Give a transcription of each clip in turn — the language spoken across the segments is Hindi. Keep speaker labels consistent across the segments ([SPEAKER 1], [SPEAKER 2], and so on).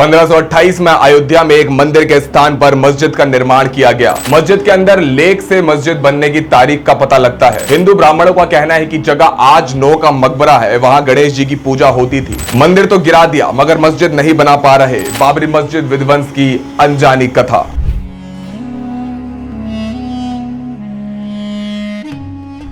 [SPEAKER 1] 1528 में अयोध्या में एक मंदिर के स्थान पर मस्जिद का निर्माण किया गया। मस्जिद के अंदर लेख से मस्जिद बनने की तारीख का पता लगता है। हिंदू ब्राह्मणों का कहना है कि जगह आज नोह का मकबरा है, वहां गणेश जी की पूजा होती थी। मंदिर तो गिरा दिया मगर मस्जिद नहीं बना पा रहे। बाबरी मस्जिद विध्वंस की अनजानी कथा।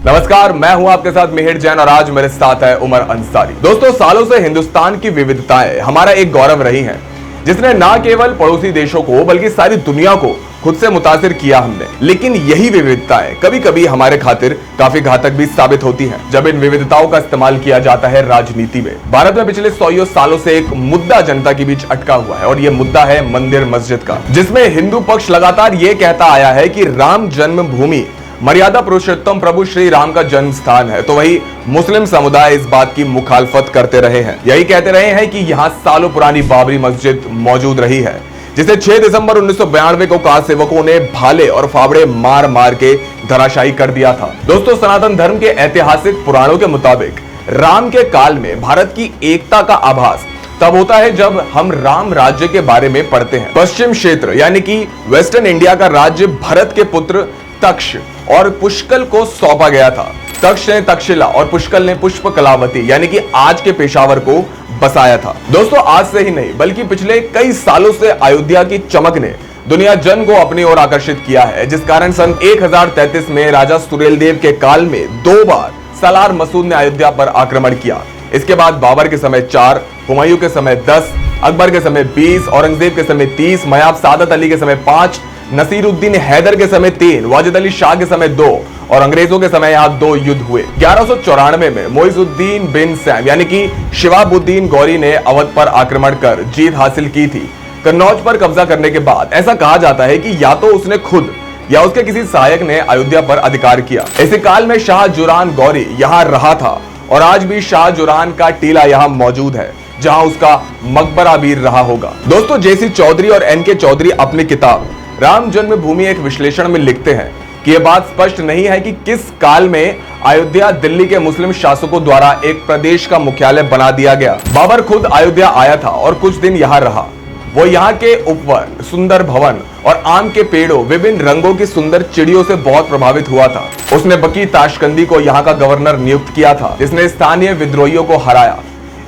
[SPEAKER 1] नमस्कार, मैं हूं आपके साथ मिहिर जैन और आज मेरे साथ है उमर अंसारी। दोस्तों, सालों से हिंदुस्तान की विविधताएं हमारा एक गौरव रही हैं, जिसने न केवल पड़ोसी देशों को बल्कि सारी दुनिया को खुद से मुतासिर किया हमने। लेकिन यही विविधताएं कभी कभी हमारे खातिर काफी घातक भी साबित होती हैं, जब इन विविधताओं का इस्तेमाल किया जाता है राजनीति में। भारत में पिछले 100 सालों से एक मुद्दा जनता के बीच अटका हुआ है और यह मुद्दा है मंदिर मस्जिद का, जिसमें हिंदू पक्ष लगातार ये कहता आया है कि राम जन्मभूमि मर्यादा पुरुषोत्तम प्रभु श्री राम का जन्म स्थान है, तो वही मुस्लिम समुदाय इस बात की मुखालफत करते रहे हैं। यही कहते रहे हैं कि यहाँ सालों पुरानी बाबरी मस्जिद मौजूद रही है, जिसे 6 दिसंबर 1992 को कार सेवकों ने भाले और फावड़े मार मार के धराशायी कर दिया था। दोस्तों, सनातन धर्म के ऐतिहासिक पुराणों के मुताबिक राम के काल में भारत की एकता का आभास तब होता है जब हम राम राज्य के बारे में पढ़ते हैं। पश्चिम क्षेत्र यानी कि वेस्टर्न इंडिया का राज्य भरत के पुत्र तक्ष और पुष्कल को सौंपा गया था। तक्ष ने तक्षशिला और पुष्कल ने पुष्प कलावती यानी कि आज के पेशावर को बसाया था। दोस्तों, आज से ही नहीं बल्कि पिछले कई सालों से अयोध्या की चमक ने दुनिया जन को अपनी ओर आकर्षित किया है, जिस कारण सन 1033 में राजा सुहेलदेव के काल में 2 बार सालार मसूद ने अयोध्या पर आक्रमण किया। इसके बाद बाबर के समय 4, हुमायूं के समय 10, अकबर के समय 20, औरंगजेब के समय 30, मयाब सादत अली के समय 5, नसीरुद्दीन हैदर के समय 3, वाजिद अली शाह के समय 2 और अंग्रेजों के समय यहाँ 2 युद्ध हुए। 1194 में मोइजुद्दीन बिन सैम यानी कि शिवाबुद्दीन गौरी ने अवध पर आक्रमण कर जीत हासिल की थी। कन्नौज पर कब्जा करने के बाद ऐसा कहा जाता है कि या तो उसने खुद या उसके किसी सहायक ने अयोध्या पर अधिकार किया। इसी काल में शाह जुरान गौरी यहाँ रहा था और आज भी शाह जुरान का टीला यहाँ मौजूद है, जहां उसका मकबरा भी रहा होगा। दोस्तों, जेसी चौधरी और एनके चौधरी अपनी किताब राम जन्मभूमि एक विश्लेषण में लिखते हैं कि यह बात स्पष्ट नहीं है कि किस काल में अयोध्या दिल्ली के मुस्लिम शासकों द्वारा एक प्रदेश का मुख्यालय बना दिया गया। बाबर खुद अयोध्या आया था और कुछ दिन यहाँ रहा। वो यहाँ के उपवन, सुंदर भवन और आम के पेड़ों, विभिन्न रंगों की सुंदर चिड़ियों से बहुत प्रभावित हुआ था। उसने बकी ताशकंदी को यहाँ का गवर्नर नियुक्त किया था, जिसने स्थानीय विद्रोहियों को हराया।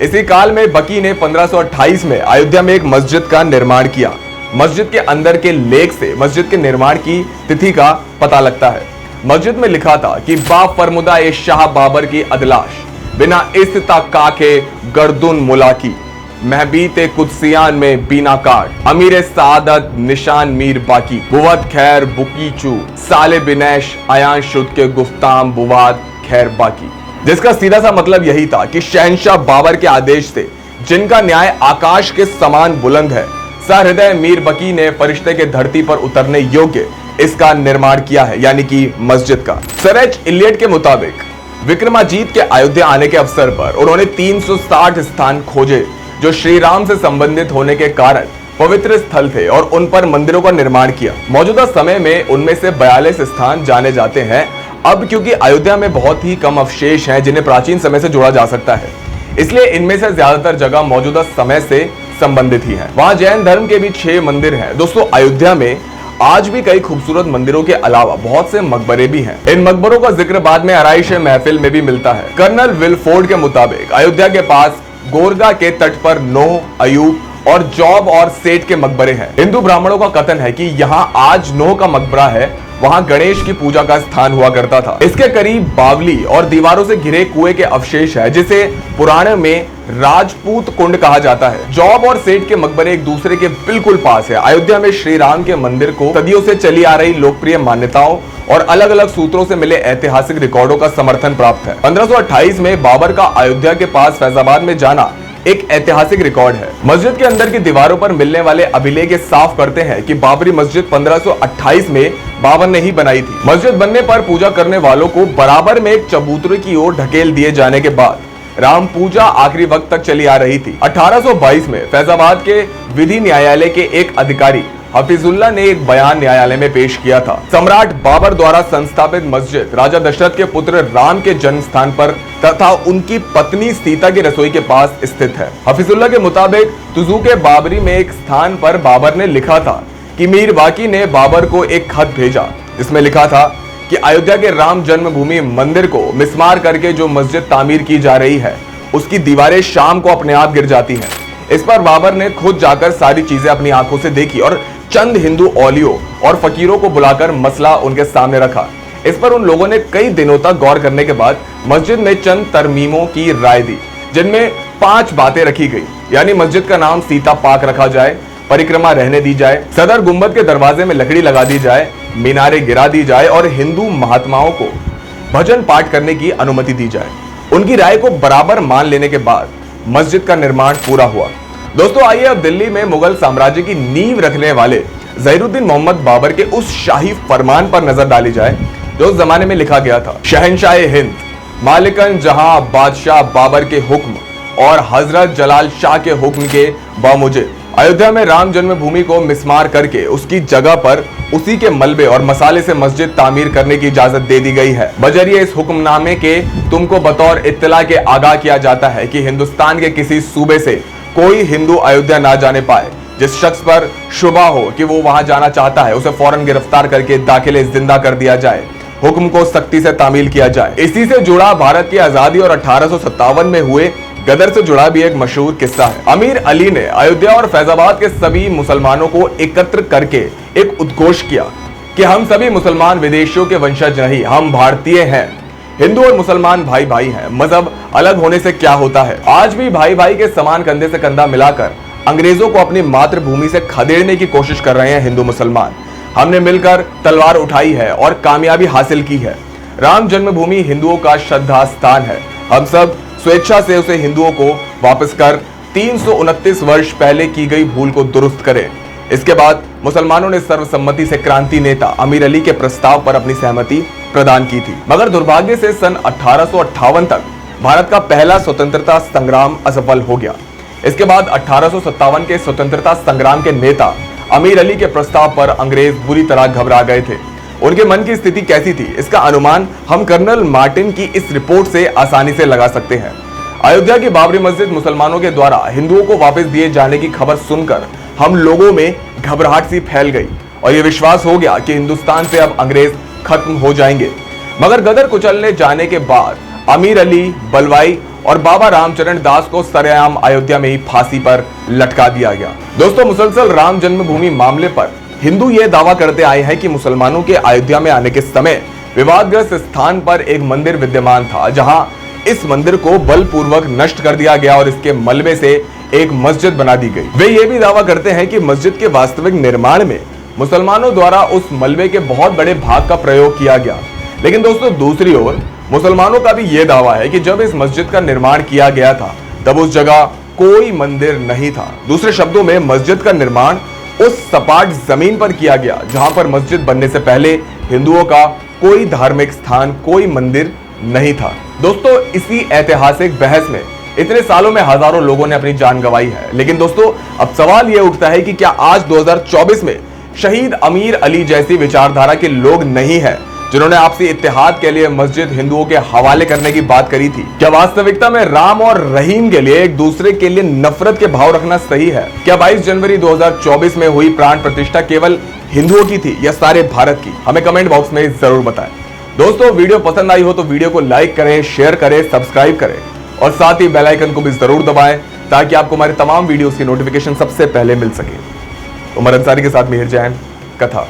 [SPEAKER 1] इसी काल में बकी ने 1528 में अयोध्या में एक मस्जिद का निर्माण किया। मस्जिद के अंदर के लेख से मस्जिद के निर्माण की तिथि का पता लगता है। मस्जिद में लिखा था कि बाप फरमुदा ए शाह बाबर की अदलाश, बिना इस्ता काके गर्दुन मुलाकी, महबीते कुदसियान में बीना काट, अमीर सादत निशान मीर बाकी, बुवत खैर बुकीचू, साले बिनैश अयान शुद के गुफ्ताम बुवाद खैर बाकी। जिसका सीधा सा मतलब यही था कि शहंशाह बाबर के आदेश से, जिनका न्याय आकाश के समान बुलंद है, सहृदय मीर बकी ने फरिश्ते के धरती पर उतरने योग्य इसका निर्माण किया है, यानी कि मस्जिद का। सर एच इलियट के मुताबिक विक्रमाजीत के अयोध्या आने के अवसर पर उन्होंने 360 स्थान खोजे जो श्री राम से संबंधित होने के कारण पवित्र स्थल थे और उन पर मंदिरों का निर्माण किया। मौजूदा समय में उनमें से 42 स्थान जाने जाते हैं। अब क्योंकि अयोध्या में बहुत ही कम अवशेष हैं जिन्हें प्राचीन समय से जोड़ा जा सकता है, इसलिए इनमें से ज्यादातर जगह मौजूदा समय से संबंधित ही है। वहां जैन धर्म के भी 6 मंदिर हैं। दोस्तों, अयोध्या में आज भी कई खूबसूरत मंदिरों के अलावा बहुत से मकबरे भी हैं। इन मकबरों का जिक्र बाद में आराइश महफिल में भी मिलता है। कर्नल विलफोर्ड के मुताबिक अयोध्या के पास गोरगा के तट पर नोह, अयूब और जॉब और सेठ के मकबरे हैं। हिंदू ब्राह्मणों का कथन है कि यहाँ आज नोह का मकबरा है, वहां गणेश की पूजा का स्थान हुआ करता था। इसके करीब बावली और दीवारों से घिरे कुएं के अवशेष है, जिसे पुराण में राजपूत कुंड कहा जाता है। जॉब और सेठ के मकबरे एक दूसरे के बिल्कुल पास है। अयोध्या में श्री राम के मंदिर को सदियों से चली आ रही लोकप्रिय मान्यताओं और अलग अलग सूत्रों से मिले ऐतिहासिक रिकॉर्डों का समर्थन प्राप्त है। 1528 में बाबर का अयोध्या के पास फैजाबाद में जाना एक ऐतिहासिक रिकॉर्ड है। मस्जिद के अंदर की दीवारों पर मिलने वाले अभिलेख साफ करते हैं कि बाबरी मस्जिद 1528 में बाबर ने ही बनाई थी। मस्जिद बनने पर पूजा करने वालों को बराबर में एक चबूतरे की ओर ढकेल दिए जाने के बाद राम पूजा आखिरी वक्त तक चली आ रही थी। 1822 में फैजाबाद के विधि न्यायालय के एक अधिकारी हफीजुल्लाह ने एक बयान न्यायालय में पेश किया था। सम्राट बाबर द्वारा संस्थापित मस्जिद राजा दशरथ के पुत्र राम के जन्म स्थान पर तथा उनकी पत्नी सीता की रसोई के पास स्थित है। हफीजुल्लाह के मुताबिक तुज़ूक बाबरी में एक स्थान पर बाबर ने लिखा था कि मीर वाकी ने बाबर को एक खत भेजा जिसमें लिखा था कि अयोध्या के राम जन्मभूमि मंदिर को मिस्मार करके जो मस्जिद तामीर की जा रही है उसकी दीवारें शाम को अपने आप गिर जाती हैं। इस पर बाबर ने खुद जाकर सारी चीजें अपनी आंखों से देखी और चंद हिंदू औलियों और फकीरों को बुलाकर मसला उनके सामने रखा। इस पर उन लोगों ने कई दिनों तक गौर करने के बाद मस्जिद में चंद तरमीमों की राय दी, जिनमें 5 बातें रखी गई, यानी मस्जिद का नाम सीता पाक रखा जाए, परिक्रमा रहने दी जाए, सदर गुंबद के दरवाजे में लकड़ी लगा दी जाए, मीनारे गिरा दी जाए और हिंदू महात्माओं को भजन पाठ करने की अनुमति दी जाए। उनकी राय को बराबर मान लेने के बाद मस्जिद का निर्माण पूरा हुआ। दोस्तों आइए अब दिल्ली में मुगल साम्राज्य की नींव रखने वाले ज़हीरुद्दीन मोहम्मद बाबर के उस शाही फरमान पर नजर डाली जाए जो उस जमाने में लिखा गया था। शहंशाह हिंद मालिकन जहां बादशाह बाबर के हुक्म और हजरत जलाल शाह के हुक्म के बामुजिब अयोध्या में राम जन्मभूमि को मिस्मार करके उसकी जगह पर उसी के मलबे और मसाले से मस्जिद तामीर करने की इजाजत दे दी गई है। बजरिए इस हुक्मनामे के तुमको बतौर इत्तला के आगाह किया जाता है कि हिंदुस्तान के किसी सूबे से कोई हिंदू अयोध्या ना जाने पाए। जिस शख्स पर शुबा हो कि वो वहां जाना चाहता है उसे फौरन गिरफ्तार करके दाखिले जिंदा कर दिया जाए, हुक्म को सख्ती से तामील किया जाए। इसी से जुड़ा भारत की आजादी और 1857 में हुए गदर से जुड़ा भी एक मशहूर किस्सा है। अमीर अली ने अयोध्या और फैजाबाद के सभी मुसलमानों को एकत्र करके एक उद्घोष किया कि हम सभी मुसलमान विदेशियों के वंशज नहीं, हम भारतीय हैं। हिंदू और मुसलमान भाई भाई हैं, मजहब अलग होने से क्या होता है। आज भी भाई भाई के समान कंधे से कंधा मिलाकर अंग्रेजों को अपनी मातृभूमि से खदेड़ने की कोशिश कर रहे हैं हिंदू मुसलमान। हमने मिलकर तलवार उठाई है और कामयाबी हासिल की है। राम जन्मभूमि हिंदुओं का श्रद्धा स्थान है। हम सब स्वेच्छा से उसे हिंदुओं को वापस कर 329 वर्ष पहले की गई भूल को दुरुस्त करें। इसके बाद मुसलमानों ने सर्वसम्मति से क्रांति नेता अमीर अली के प्रस्ताव पर अपनी सहमति प्रदान की थी, मगर दुर्भाग्य से सन 1858 तक भारत का पहला स्वतंत्रता संग्राम असफल हो गया। इसके बाद 1857 के स्वतंत्रता संग्राम के नेता अमीर अली के प्रस्ताव पर अंग्रेज बुरी तरह घबरा गए थे। उनके मन की स्थिति कैसी थी इसका अनुमान हम कर्नल मार्टिन की इस रिपोर्ट से आसानी से लगा सकते हैं। अयोध्या की बाबरी मस्जिद मुसलमानों के द्वारा हिंदुओं को वापस दिए जाने की खबर सुनकर हम लोगों में घबराहट सी फैल गई और यह विश्वास हो गया कि हिंदुस्तान से अब अंग्रेज खत्म हो जाएंगे। मगर गदर कुचलने जाने के बाद अमीर अली, बलवाई और बाबा रामचरण दास को सरेआम अयोध्या में ही फांसी पर लटका दिया गया। दोस्तों मुसलसल राम जन्मभूमि मामले पर हिंदू ये दावा करते आए हैं कि मुसलमानों के अयोध्या में आने के समय विवादग्रस्त स्थान पर एक मंदिर विद्यमान था, जहां इस मंदिर को बलपूर्वक नष्ट कर दिया गया और इसके मलबे से एक मस्जिद बना दी गई। वे ये भी दावा करते हैं कि मस्जिद के वास्तविक निर्माण में मुसलमानों द्वारा उस मलबे के बहुत बड़े भाग का प्रयोग किया गया। लेकिन दोस्तों दूसरी ओर मुसलमानों का भी यह दावा है कि जब इस मस्जिद का निर्माण किया गया था तब उस जगह कोई मंदिर नहीं था। दूसरे शब्दों में मस्जिद का निर्माण उस सपाट जमीन पर किया गया जहां पर मस्जिद बनने से पहले हिंदुओं का कोई धार्मिक स्थान, कोई मंदिर नहीं था। दोस्तों इसी ऐतिहासिक बहस में इतने सालों में हजारों लोगों ने अपनी जान गंवाई है। लेकिन दोस्तों अब सवाल यह उठता है कि क्या आज 2024 में शहीद अमीर अली जैसी विचारधारा के लोग नहीं है जिन्होंने आपसी इत्तेहाद के लिए मस्जिद हिंदुओं के हवाले करने की बात करी थी? क्या वास्तविकता में राम और रहीम के लिए एक दूसरे के लिए नफरत के भाव रखना सही है? क्या 22 जनवरी 2024 में हुई प्राण प्रतिष्ठा केवल हिंदुओं की थी या सारे भारत की? हमें कमेंट बॉक्स में जरूर बताएं। दोस्तों वीडियो पसंद आई हो तो वीडियो को लाइक करें, शेयर करें, सब्सक्राइब करें और साथ ही बेल आइकन को भी जरूर दबाएं ताकि आपको हमारे तमाम वीडियोस की नोटिफिकेशन सबसे पहले मिल सके। उमर अंसारी के साथ मिहिर जैन, कथा।